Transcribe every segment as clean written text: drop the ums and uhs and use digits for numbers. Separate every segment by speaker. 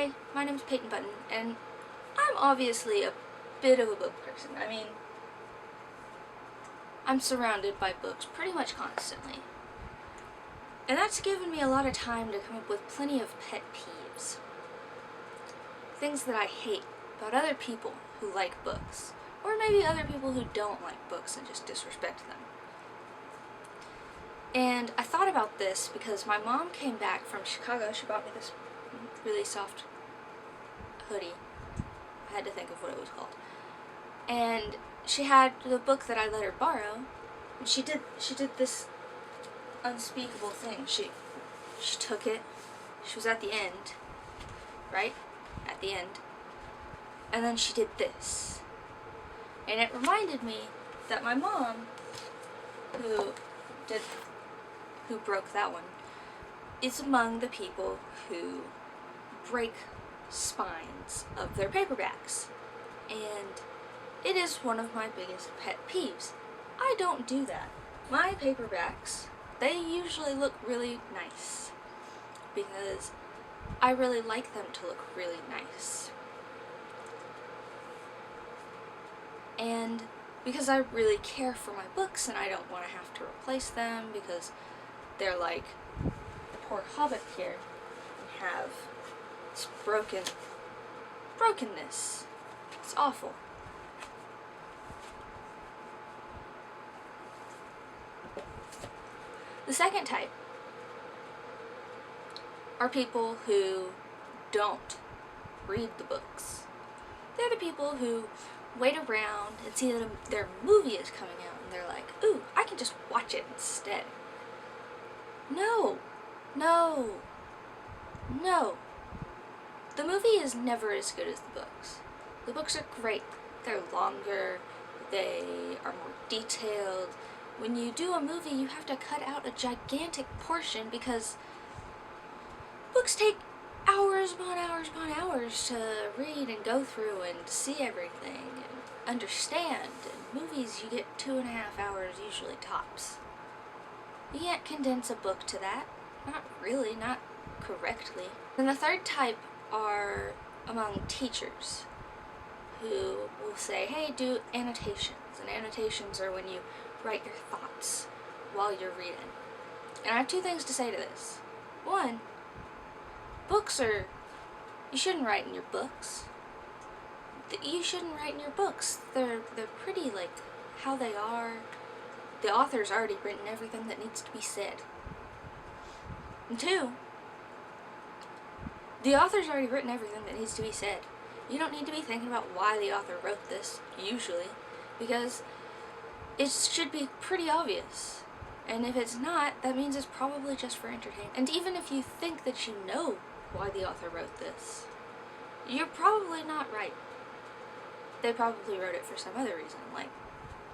Speaker 1: Hi, my name's Peyton Button, and I'm obviously a bit of a book person. I mean, I'm surrounded by books pretty much constantly. And that's given me a lot of time to come up with plenty of pet peeves. Things that I hate about other people who like books, or maybe other people who don't like books and just disrespect them. And I thought about this because my mom came back from Chicago. She bought me this really soft hoodie. I had to think of what it was called. And she had the book that I let her borrow, and she did this unspeakable thing. She took it. She was at the end, right? At the end. And then she did this. And it reminded me that my mom, who broke that one, is among the people who break spines of their paperbacks. And it is one of my biggest pet peeves. I don't do that. My paperbacks, they usually look really nice because I really like them to look really nice. And because I really care for my books and I don't want to have to replace them because they're like the poor Hobbit here and have this brokenness. It's awful. The second type are people who don't read the books. They're the people who wait around and see that their movie is coming out and they're like, ooh, I can just watch it instead. No. The movie is never as good as the books. The books are great. They're longer, they are more detailed. When you do a movie, you have to cut out a gigantic portion because books take hours upon hours to read and go through and see everything and understand. In movies, you get 2.5 hours usually tops. You can't condense a book to that. Not really, not correctly. And the third type are among teachers who will say, hey, do annotations. And annotations are when you write your thoughts while you're reading. And I have two things to say to this. One, you shouldn't write in your books. You shouldn't write in your books. They're pretty like how they are. The author's already written everything that needs to be said. And two, the author's already written everything that needs to be said. You don't need to be thinking about why the author wrote this, usually, because it should be pretty obvious. And if it's not, that means it's probably just for entertainment. And even if you think that you know why the author wrote this, you're probably not right. They probably wrote it for some other reason, like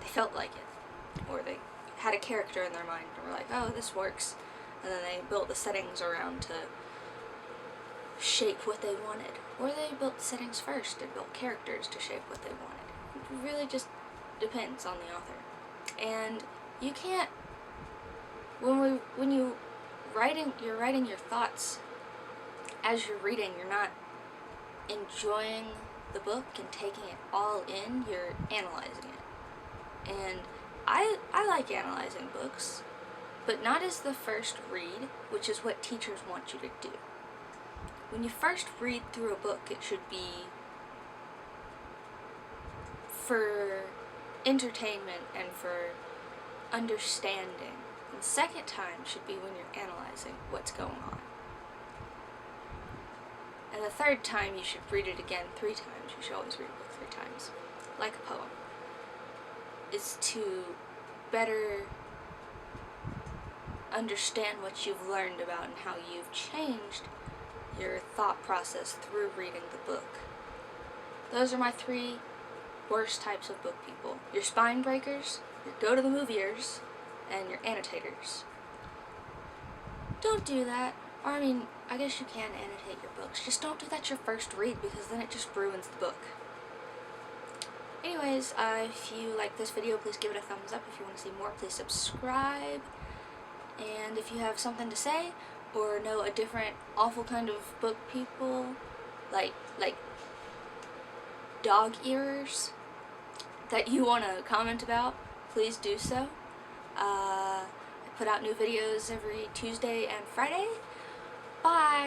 Speaker 1: they felt like it, or they had a character in their mind and were like, oh, this works, and then they built the settings around to shape what they wanted, or they built the settings first and built characters to shape what they wanted. It really just depends on the author. And you can't, when you're writing your thoughts as you're reading, you're not enjoying the book and taking it all in, you're analyzing it. And I like analyzing books, but not as the first read, which is what teachers want you to do. When you first read through a book, it should be for entertainment and for understanding. And the second time should be when you're analyzing what's going on. And the third time you should read it again 3 times. You should always read a book 3 times. Like a poem. Is to better understand what you've learned about and how you've changed your thought process through reading the book. Those are my 3 worst types of book people. Your spine breakers, your go-to-the-moviers, and your annotators. Don't do that. Or, I mean, I guess you can annotate your books. Just don't do that your first read because then it just ruins the book. Anyways, if you like this video, please give it a thumbs up. If you want to see more, please subscribe. And if you have something to say or know a different awful kind of book people, like dog ears that you want to comment about, please do so. I put out new videos every Tuesday and Friday. Bye!